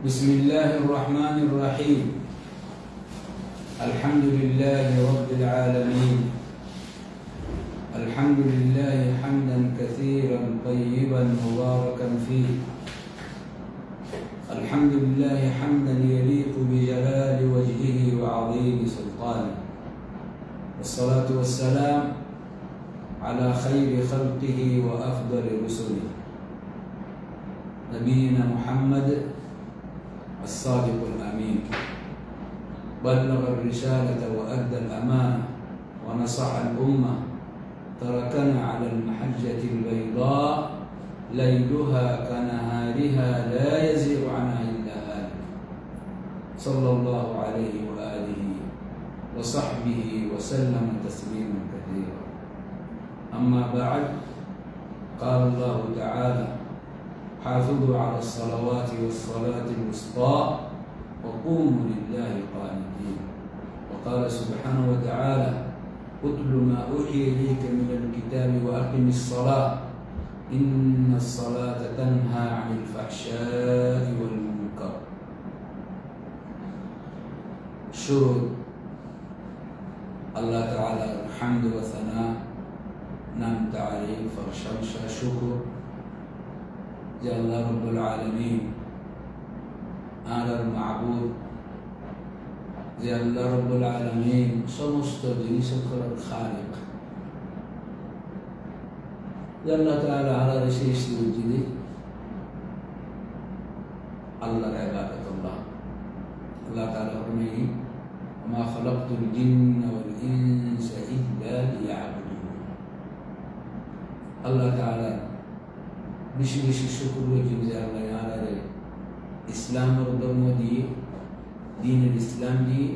بسم الله الرحمن الرحيم. الحمد لله رب العالمين. الحمد لله حمدا كثيرا طيبا مباركا فيه. الحمد لله حمدا يليق بجلال وجهه وعظيم سلطانه، والصلاة والسلام على خير خلقه وأفضل رسله نبينا محمد الصادق الأمين، بلغ الرسالة وأدى الأمانة ونصح الأمة، تركنا على المحجة البيضاء ليلها كنهارها لا يزيغ عنها إلا هالك، صلى الله عليه وآله وصحبه وسلم تسليما كثيرا. أما بعد، قال الله تعالى: حافظوا على الصلوات والصلاة الوسطى وقوموا لله قانتين. وقال سبحانه وتعالى: اتل ما أوحي إليك من الكتاب وأقم الصلاة إن الصلاة تنهى عن الفحشاء والمنكر. شروط الله تعالى الحمد والثناء نعم تعريف فرشمشة شكر যে আল্লাহ রব্বুল আলামিন আল্লাহর মাবুদ, যে আল্লাহ রব্বুল আলামিন সমস্ত জিনিসের খালিক, যে আল্লাহ তাআলা আলার সৃষ্টি উজিদে আল্লাহর ইবাদত আল্লাহ তাআলা ফরমাই: ওয়া খালাকতুল জিন্না ওয়াল ইনসা ইল্লা লিয়াবুদুন। আল্লাহ তাআলা বেশি বেশি শুকর করি যে আল্লাহ আলারে ইসলামের ধর্ম দিয়ে, দ্বীনের ইসলাম দিয়ে,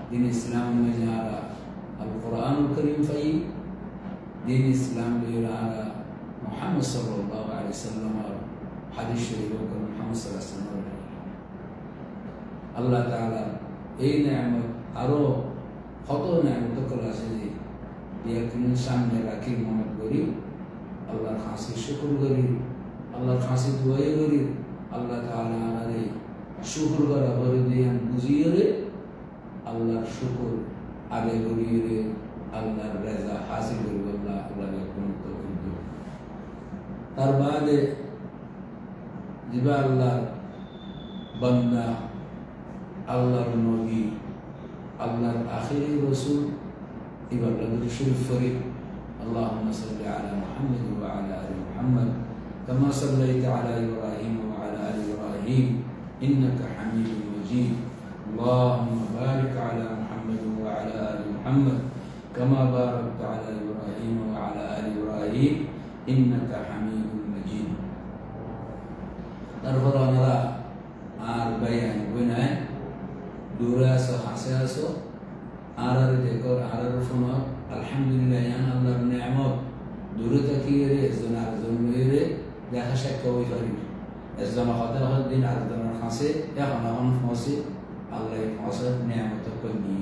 দ্বীন ইসলাম মধ্যে আলা আল কোরআনুল কারীম ফাই, দ্বীন ইসলাম দিয়ে আলা মুহাম্মদ সাল্লাল্লাহু আলাইহি ওয়াসাল্লাম হাদিস শরীফ ও মুহাম্মদ সাল্লাল্লাহু আলাইহি ওয়াসাল্লাম আল্লাহ তাআলা এই নিয়ামত আরো কত নিয়ামত করা আছে যে ইয়াকিন সামনে রাখি মনে করি আল্লাহর কাছে শুকর করি, আল্লাহর কাছে দোয়া করি। আল্লাহ তাআলা আমাদের শুকর করা করে দেন বুঝিয়ে রে আল্লাহর শুকর আগে করিয়ে রে আল্লাহর রাজা হাসিল করি। আল্লাহ আল্লাহকে কোন তৌফিক। তার বাদে জিবা আল্লাহর বান্দা, আল্লাহর নবী, আল্লাহর আখিরি রাসূল এবার দরুদ শরীফ পড়ি। اللهم صل على محمد وعلى آل محمد كما صليت على إبراهيم وعلى آل إبراهيم إنك حميد مجيد. اللهم بارك على محمد وعلى آل محمد كما باركت على إبراهيم وعلى آل إبراهيم إنك حميد مجيد. তারপর আমরা আর বয়ান বনায় দুরাসা হাসাসো আর দেখো আর শোনো আলহামদুলিল্লাহ ইয়ান আল্লাহর নিয়ামত দূরে তাকিয়ে রে জনার জন্মে দেখা সাক্ষ্য হই পারি এজন হদা হদিন আর জনার কাছে এখন ফসে আল্লাহ ফসে নিয়ামত করি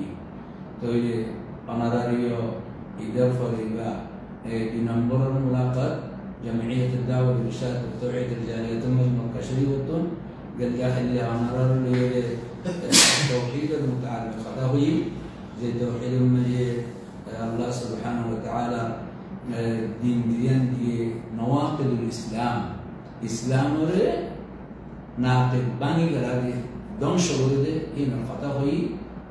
তৈরি অনারারিও ইদার ফরিবা এই 2 নম্বরের মুলাকাত جمعية الدعوة والإرشاد والتوعية الجالية المجمع كشريوة قال يا أخي اللي أنرار التوحيد المتعلق خطاوي زي توحيد المجيد الله سبحانه وتعالى دين دي نواقض الإسلام إسلام ره ناقض باني قراري دون شغل ده هنا الخطا خوي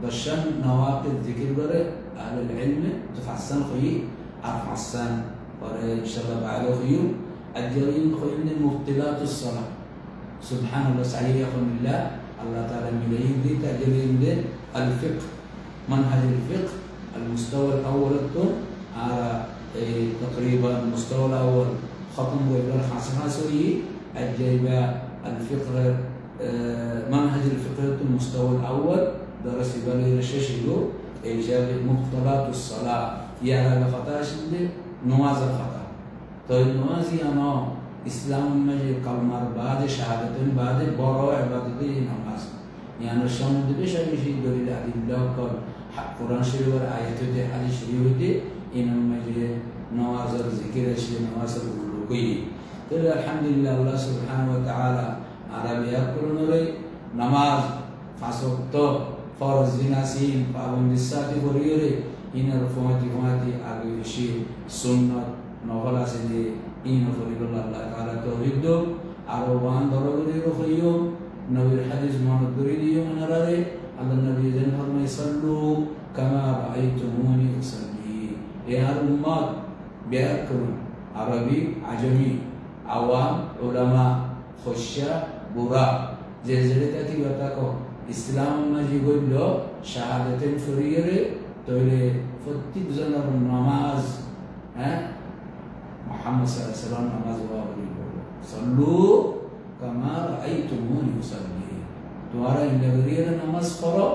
دشان نواقض ذكر بره أهل العلم تفحسن خوي أفحسن وره إن شاء الله بعد خوي الجريم خوي من مبطلات الصلاة. سبحان الله سعيد يقول الله الله تعالى مليه دي تجريم ده الفقه، منهج الفقه المستوى الأول على تقريبا المستوى الأول ختم ويبقى حساسوي الجايبة الفقه منهج الفقه المستوى الأول درس بالي رشاشيلو إيجاب مبطلات الصلاة يا لخطاش اللي نواز الخطأ. طيب نوازي أنا إسلام المجيد كلمة بعد شهادة بعد براء عبادتي نماز يعني الشام دبش أي شيء دليل على الله قال قرآن شريف والآيات دي حديث شريف دي إنما جه نوازر ذكر شيء نوازر بلوكي. الحمد لله الله سبحانه وتعالى আরবি আকুলনরে নামাজ ফাসক্ত ফরজ জিনাসিন পাবন্দি সাথে করিয়রে ইনার ফমাতি আগে বেশি সুন্নাত নফল আছে যে এই নফলগুলো আল্লাহ তাআলা তৌফিক দাও আরো ওয়ান দরগরি রখিও নবীর হাদিস মনে করে দিও মনারে আল্লাহ নবী যেন ফরমাই সাল্লু কামা রাআইতুমুনি উসাল্লি এ আর উম্মত ব্যাকরণ আরবি আজমি আওয়াম উলামা খোশা বুরা যে যেটাকে কথা কো ইসলাম মাঝি বলল শাহাদাতেন ফরিয়রে তইলে প্রত্যেক জনের নামাজ মুহাম্মদ সাল্লাল্লাহু আলাইহি ওয়াসাল্লাম নামাজ বলিব সাল্লু কামা রাআইতুমুনি উসাল্লি তোমরা ইন্দ্রিয়ের নামাজ পড়ো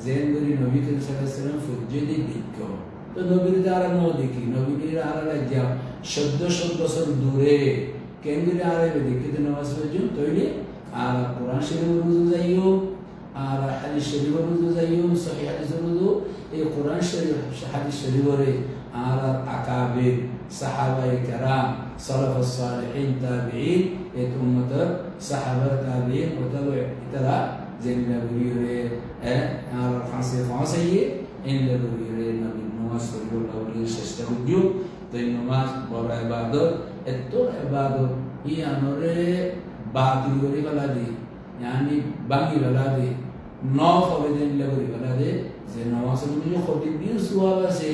যেন করে নবী সাল্লাল্লাহু আলাইহি ওয়াসাল্লাম ফুজদি দেখো তো নবীর দ্বারা নো দেখি নবীর আড়ালে যাও 1400 বছর দূরে কেন্দ্রে আড়ালে দেখি তো নামাজ পড়ছো তইলে আর কোরআন শরীফ রুজু যাইও আর হাদিস শরীফ রুজু যাইও সহিহ হাদিস রুজু এই কোরআন শরীফ হাদিস শরীফরে আর আকাবির সাহাবায়ে কেরাম সালাফুস সালিহিন তাবিঈন এই উম্মতের সাহাবা তাবিঈন ও তারা যেগুলা বলিরে আর ফাঁসিয়ে এগুলা বলিরে নবী নামাজ পড়িও চেষ্টা করিও তো এই নামাজ বড় ইবাদত এত ইবাদত ই আনরে বাতিল করে ফেলা দে यानी बाकी वाला दे नौ फवेदन लगोरी वाला दे जे नमाज में जो खतीब दिन सुवाला से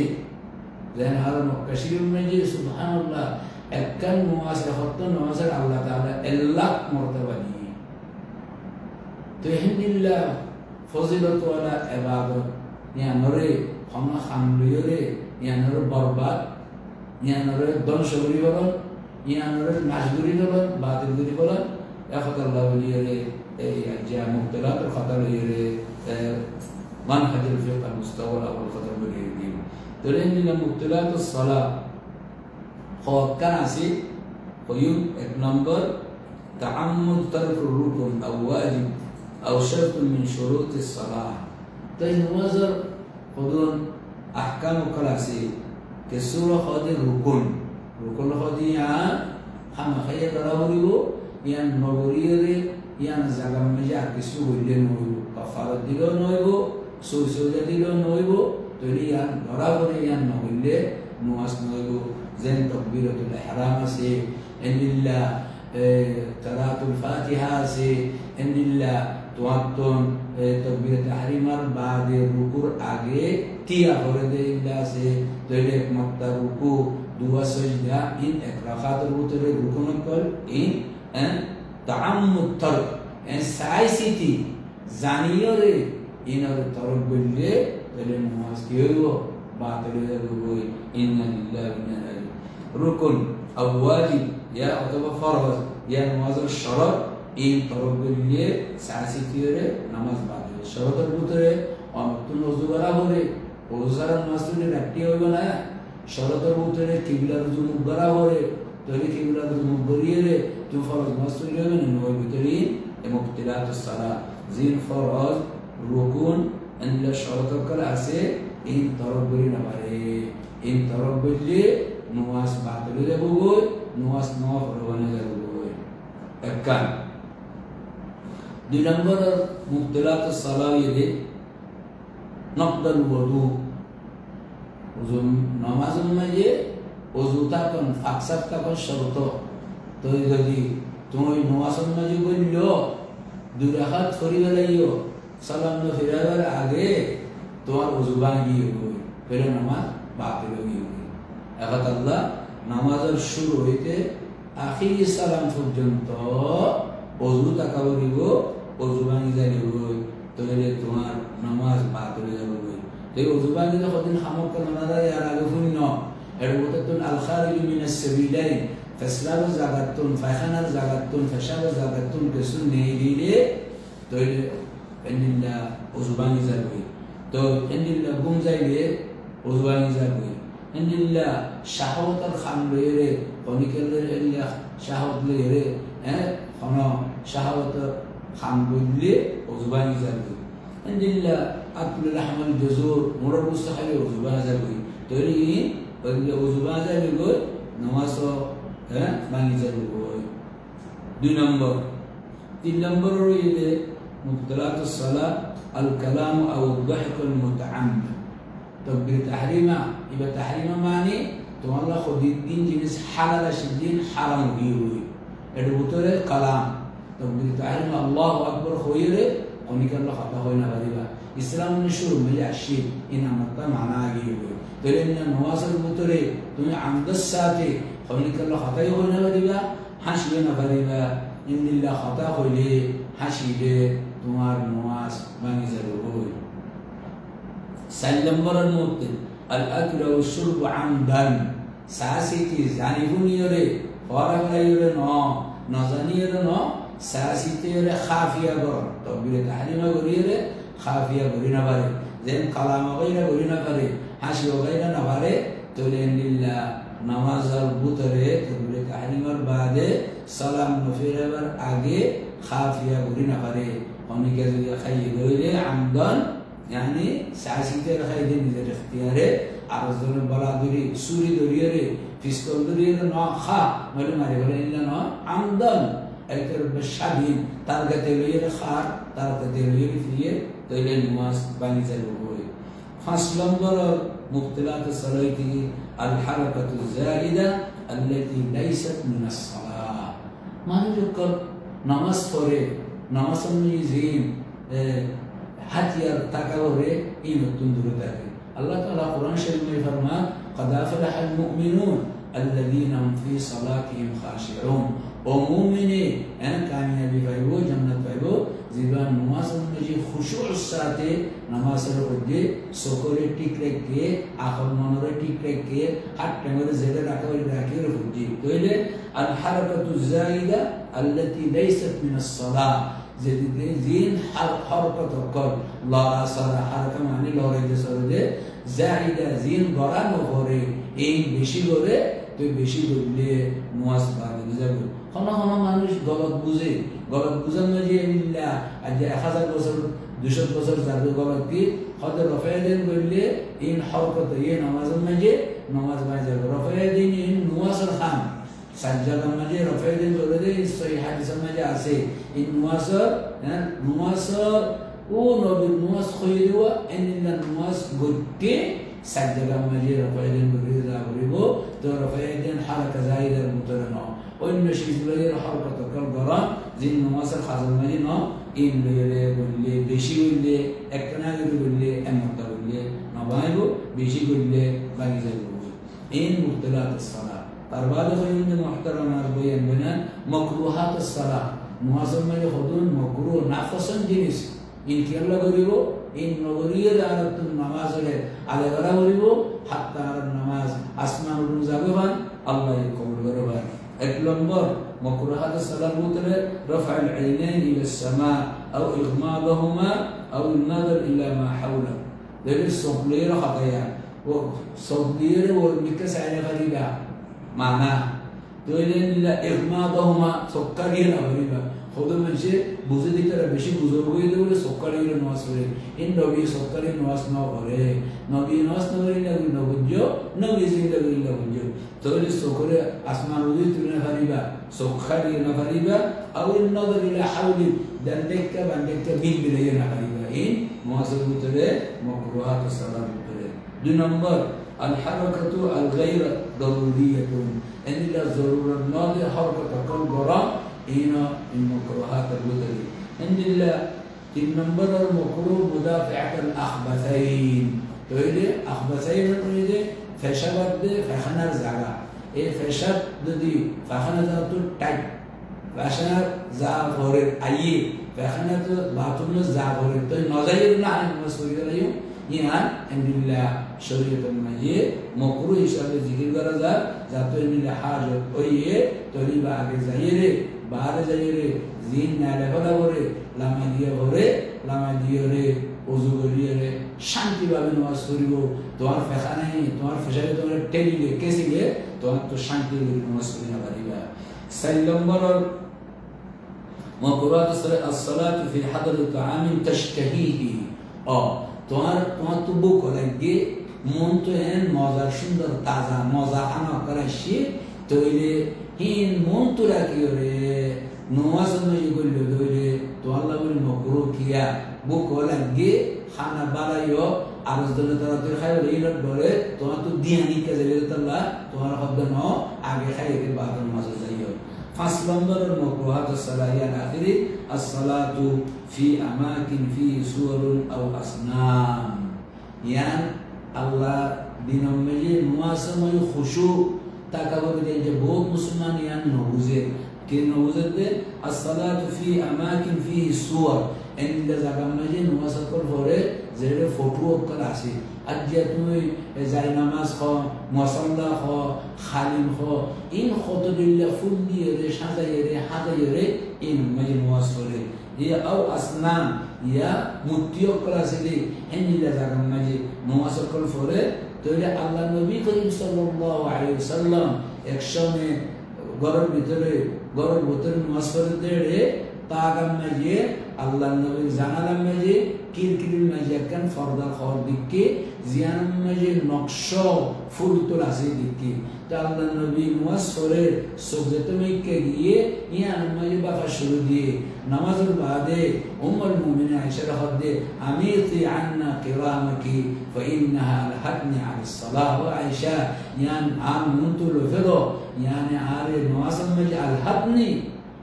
जैन हारो कशीर में जी सुभान अल्लाह एकन नमाज खत्तो नमाज अल्लाह ताला अल्लाह मर्तबा दी तो हिंदिल्ला फजीलत वाला इबादत या नरे खमा खामलियोरे या नरे बर्बाद या नरे दन शगरी बलन या नरे नाजगुरी बलन बातिल गुरी बलन या खतर अल्लाह वलिये جاء مبتلات الخطر منهج الفقه المستورد والخطر بالهديم ترين لنا مبتلات الصلاة هو كان عسي قيوم نمبر تعمد ترك الركن أو واجب أو شرط من شروط الصلاة تين وزر خذون أحكام كلاسي كسورة خذ الركن ركن خذي خم خير راهوليو يعني مغريري ইয়ান জায়গা মধ্যে আর কিছু হইলে নইব কাফারত দিলেও নইব সৌসৌদা দিলেও নইব তৈরি ইয়ান ধরা করে ইয়ান নহইলে নামাজ নইব যেন তাকবীরাতুল ইহরাম আছে ইন্নাল্লাহ তারাতুল ফাতিহা আছে ইন্নাল্লাহ তুয়াত্তুন তাকবীরাতুল তাহরিমার বাদে রুকুর আগে তিয়া করে দেইলা আছে তৈরি একমাত্র রুকু দুয়া সাজদা ইন এক রাকাতের ভিতরে রুকুন কল ইন تعمد ترك ان سايسيتي زانيوري انر ترك بالله تلين نماز كيو باطل يقول ان لله وانا اليه ركن او واجب يا اتبع فرض يا نماز الشرط ان ترك بالله سايسيتي نماز باطل شرط البطره ومتن وضو করা হলে ওজার নামাজ তুলে রাখতে হইব না শরতের ভিতরে কিবলা রুজু করা হলে তৈরি কিবলা রুজু করিয়ে تو فرض مسؤول من المبتلين مبتلات الصلاة زين فرض ركون أن لا شرط كلاسة إن تربي نباري إن تربي نواس بعدل ده بقول نواس نواف روانة ده بقول أكان دي نمبر مبتلات الصلاة يدي نقد الوضوء وزو نماز المجيء وزو تاكن أكثر تاكن شرطه তো যদি তুমি নামাজের মাঝে বললো দুই রাকাত ফরিদ লাইও সালাম না ফিরাবার আগে তোমার ওযু ভাঙিয়ে গই ফের নামাজ বাতিল হয়ে গই এখন আল্লাহ নামাজের শুরু হইতে আখির সালাম পর্যন্ত ওযু তাকাবরিব ওযু ভাঙি যাইব তাহলে তোমার নামাজ বাতিল হয়ে যাবে এই ওযু ভাঙিলে কদিন হামক না যায় আর আগে শুনি না এর মধ্যে তো আল খারিজ মিনাস সাবিলাইন فسلاب زاغتون فخنر زاغتون فشاب زاغتون كسون نيلي تو ان الله وزبان زاغوي تو ان الله قوم زاغي وزبان زاغوي ان الله شهوت الخمر يري ونيكل الله شهوت يري خنا شهوت خمر لي وزبان زاغوي ان الله اكل لحم الجزور مرب مستحيل وزبان زاغوي تري وزبان زاغوي نمازو bangi jaru boy. 2 number তিন নম্বর হইলে মুবতালাতুস সালাত আল কালাম আও আদ-দাহকুল মুতাআম্মিদ তাকবীর তাহরিমা ইবা তাহরিমা মানে তোমার খুদিন জিনিস হালাল শিদিন হারাম হই এর ভিতরে কালাম তাকবীর তাহরিমা আল্লাহু আকবার হইলে অনিকাল্লা কথা হয় না পারিবা ইসলাম শুরু মিলে আসি ইনামতটা মানা আগে হই তাহলে নামাজের ভিতরে তুমি আমদাস সাথে অনিকাল্লা কথাই হয় না পারিবা হাসিবে না পারিবা ইন্দিল্লাহ কথা হইলে হাসিলে তোমার নামাজ ভাঙি যাবে হই 4 নম্বরের মধ্যে আল আকল ওয়া শুরব আমদান সাসিতি জানিবুনিয়রে ফরাগাইরে ন জানিয়রে ন সাসিতিরে খাফিয়া গর তাকবীর তাহরিমা গরিরে খাফিয়া গরি না পারে যেন কালাম গায়রা গরি না পারে হাসি গায়রা না পারে তাহলে ইন্দিল্লাহ নামাজের ভিতরে তাকবীর তাহরিমার বাদে সালাম নফিরাবার আগে খাফিয়া গরি না পারে অনেকে যদি খাইয়ে গইলে আমদান يعني ساسيته رخايدين نزل اختياره عرضون بلادري سوري دوريره فيستول دوريره نوع خا مالو ماري ولا إلا نوع عمدان أكثر بالشديد تارجة تلويه خار تارجة تلويه فيه تلويه نماز باني زلوه فصل نمبر مبتلات الصلاة الحركة الزائدة التي ليست من الصلاة ما نذكر نماز فوري نماز النيزين হাতিয়ার টাকা করে এই নতুন দূরে থাকে আল্লাহ তাআলা কোরআন শরীফে ফরমান قد أفلح المؤمنون الذين هم في صلاتهم خاشعون ও মুমিনে এন কামিয়াবি পাইবো জান্নাত পাইবো জীবন নামাজের মধ্যে খুশুর সাথে নামাজের মধ্যে সকলে ঠিক রেখে আখর মনরে ঠিক রেখে হাত টেঙ্গরে জেলে রাখি রুজি কইলে আল হারাকাতু জাইদা التي ليست من الصلاة যেদিকে জিন হরকত কর লড়া সরা হারকা মানে লড়াইতে সরদে জাহিদা জিন গড়ানো করে এই বেশি করে তুই বেশি করলে নামাজ বাড়ে যাবে কোন মানুষ গলত বুঝার মাঝে মিল্লা আজ 1000 বছর 200 বছর যাবে গলত কি হদ রফায়েদিন বললে ইন হরকত এই নামাজের মাঝে নামাজ বাড়ে যাবে রফায়েদিন ইন নামাজের খান সাজ্জাদার মাঝে রফায়েদিন বলে দেয় সহিহ হাদিসের মাঝে আছে ইন নামাজের ও নবীর নামাজ কইয়ে দেওয়া এনিল্লা নামাজ গড়তে সাজ্জাদার মাঝে রফায়েদিন বলে যা বলিব তো রফায়েদিন হারাকা জাহিদার ভিতরে ন অন্য শিশুদের হরকত কর গড়া জিন নামাজের খাজার মাঝে ন ইন লইলে বললে বেশি বললে একটা না বললে এমনটা বললে নবাইব বেশি বললে বাকি যাবে ইন মুবতালাতুস সালাত তার বাদে হইলে মুহতারামার বয়ান বলেন মাকরুহাতুস সালাত নামাজের মধ্যে হদুন মাকরুহ নাফসন জিনিস ইন কি আল্লাহ করিব ইন নগরীর আরাতুন নামাজে আলে করা করিব হাত্তা আর নামাজ আসমান উড়ে যাবে ভান আল্লাহ কবুল করবে এক নম্বর মাকরুহাতুস সালাত মতলে রাফআল আইনাইন ইলা السماء او اغماضهما او النظر الى ما حوله ده الصبلير خطايا وصبلير والمكس على غريبه معناه تقولين لا إغماضهما سكرين أبريبا خذوا من شيء بوزدي ترى بشيء بزرگوي دولة سكرين نواس فري إن نبي سكرين نواس نوره نبي نواس نوره لغوي نوجو نبي زين لغوي نوجو تقول سكر أسمان ودي تقولين فريبا سكرين فريبا أو النظر إلى حول دندك بندك بين بليين فريبا إن نواس بتره مكروهات الصلاة بتره دو نمبر الحركة الغير ضرورية إن لا ضرورة نادي حركة كل برا هنا المكروهات البدري إن لا النمبر المكروه مدافعة الأخبثين تقول أخبثين تقول فشبد فخنا زعلا إيه فشبد دي فخنا زاتو تاج فخنا زافور أي فخنا تو باتوم زافور تو نظير نعم مسؤولية اليوم यहाँ इंदिल्ला शरीयत में ये मकरूह हिसाब से जिक्र करा जा जातो इंदिल्ला हाज ओये तोरीबा आगे जाइए रे बाहर जाइए रे जीन नाले भला बोरे लामा दिया रे ওযু করিয়ে রে শান্তি ভাবে নামাজ করিব তোমার ফেখা নাই তোমার ফেসাবে তোমার টেলিলে কেসিলে তোমার তো শান্তি করে নামাজ করিয়া পারিবা 4 নম্বর মাকরুহাত as-salat fi hadr at-ta'am tashtahihi তোমার তো বুক লাগে মন তো এন মজা সুন্দর তাজা মজা খানা করাইছি তইলে হিন মন তো রাখি রে نواز ما يقول له دولي تو الله بل مكروه كيا بوكولا جي خانا بالا يو عرض دولة ترى خير ليلة دولة تو أنتو دياني كذا الله تو أنا خدنا آگے خير کے بعد نماز زيو فصل نمبر المكروهات الصلاة الآخرة الصلاة في أماكن فيه صور أو أصنام يعني الله دينهم مجيء نواسم يخشوا تكبر جنجة بود مسلمان يعني نوزه كي نوزه ده الصلاة في أماكن فيه صور إن إذا كان مجيء نواسم كل فوره زير فوتو كلاسي أجيتوي زي نماز خو مصلى خو خالين خو إن خطر الله فندي رش هذا يري إن مجيء نواسفره هي أو أصنام يا متيو كلاسي إن إذا كان مجيء نواسم كل فوره تقول الله النبي كريم صلى الله عليه وسلم একশনে গরর ভিতরে নমাজ পড়ে তাগাম মাঝে আল্লাহ নবী জানালাম মাঝে কিরকিরির মাঝে একখান ফর্দা খর দিকে জিয়ান মাঝে নকশ ফুল তোলা আছে দিকে তা আল্লাহ নবী নমাজ পড়ে সুজদে মেকে গিয়ে ইয়ান মাঝে বাফা শুরু দিয়ে নামাজের বাদে উম্মুল মুমিনিন আয়েশা রাদিয়াল্লাহু আমিতি আন্না কিরামাকি فإنها لحقني على الصلاة وعائشة يعني عام منتو فلو يعني عاري نواصل مجي الحقني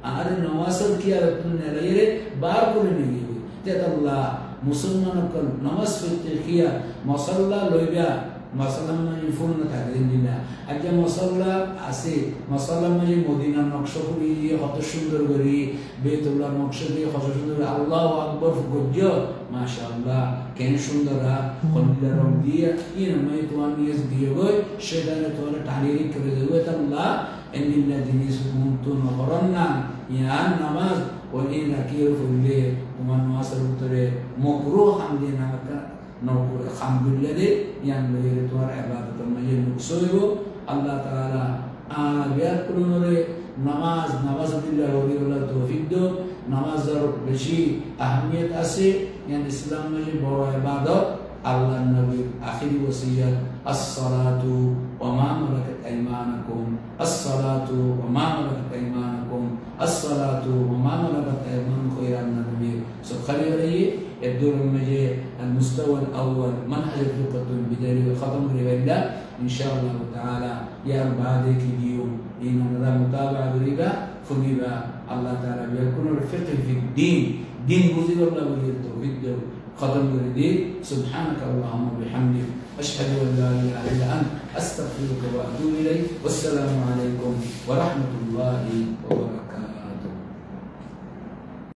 عاري نواصل كيا رتنا ليري باركو لنيجي تيت الله مسلمان كل نماز في التلقية مصلى لويبيا مصلى ما يفون تقديم لنا أجا مصلى أسي مصلى ما يمدينة نقشة كوري خط الشندر كوري بيت الله نقشة كوري خط الشندر الله أكبر فوجو ما شاء الله كان شندرا خليل رمدية إنما يتوان يزديه بوي شيطان يتوان تعليري كريدوه الله إن الذين يسكنون نهرنا يعني نماز وإن كير في الليل ومن واصل بطري مكروه عندنا نقول الحمد لله يعني بيرتوار عبادة المجيد نقصيه الله تعالى بيار كلنا نماز بالله ولي الله توفيق دو نماز بشي أهمية أسي يعني الإسلام مجيد بورو عبادة الله النبي آخر وصية الصلاة وما ملكت أيمانكم الصلاة وما ملكت أيمانكم الصلاة وما ملكت أيمانكم خير النبي سبحانه عليه الدور المجيء المستوى الأول منهج الفقه البداية وختم ربا إن شاء الله تعالى يا بعدك اليوم إن هذا متابعة ربا فنبا الله تعالى بيكون الفقه في الدين دين مزيد الله بالتوحيد ختم ربا سبحانك اللهم وبحمدك أشهد أن لا إله إلا أنت أستغفرك وأتوب إليك والسلام عليكم ورحمة الله وبركاته.